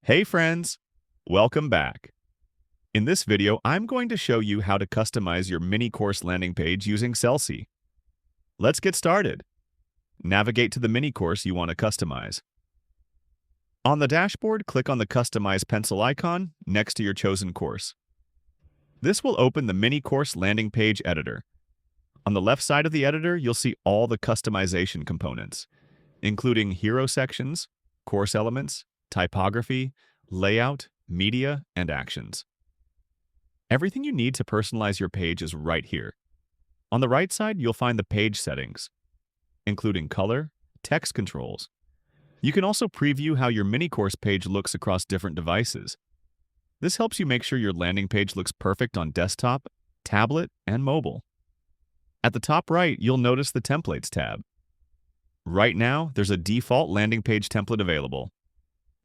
Hey friends, welcome back. In this video, I'm going to show you how to customize your mini course landing page using Selsy. Let's get started. Navigate to the mini course you want to customize. On the dashboard, click on the Customize pencil icon next to your chosen course. This will open the mini course landing page editor. On the left side of the editor, you'll see all the customization components, including hero sections, course elements, typography, layout, media, and actions. Everything you need to personalize your page is right here. On the right side, you'll find the page settings, including color, text controls. You can also preview how your mini course page looks across different devices. This helps you make sure your landing page looks perfect on desktop, tablet, and mobile. At the top right, you'll notice the Templates tab. Right now, there's a default landing page template available.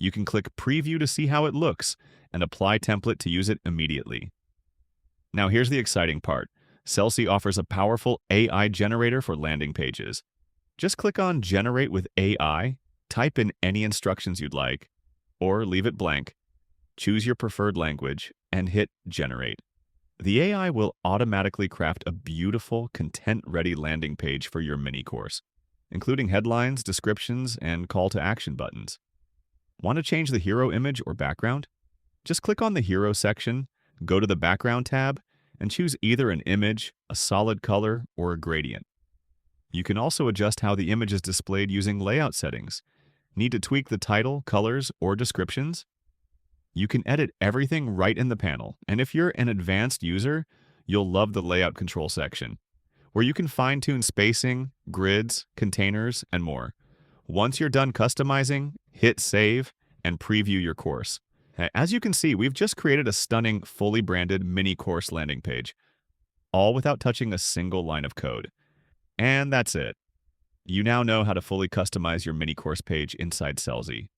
You can click Preview to see how it looks and apply template to use it immediately. Now here's the exciting part. Selsy offers a powerful AI generator for landing pages. Just click on Generate with AI, type in any instructions you'd like, or leave it blank. Choose your preferred language and hit Generate. The AI will automatically craft a beautiful, content-ready landing page for your mini course, including headlines, descriptions, and call to action buttons. Want to change the hero image or background? Just click on the Hero section, go to the Background tab, and choose either an image, a solid color, or a gradient. You can also adjust how the image is displayed using layout settings. Need to tweak the title, colors, or descriptions? You can edit everything right in the panel, and if you're an advanced user, you'll love the Layout Control section, where you can fine-tune spacing, grids, containers, and more. Once you're done customizing, hit Save and preview your course. As you can see, we've just created a stunning, fully branded mini course landing page, all without touching a single line of code. And that's it. You now know how to fully customize your mini course page inside Selsy.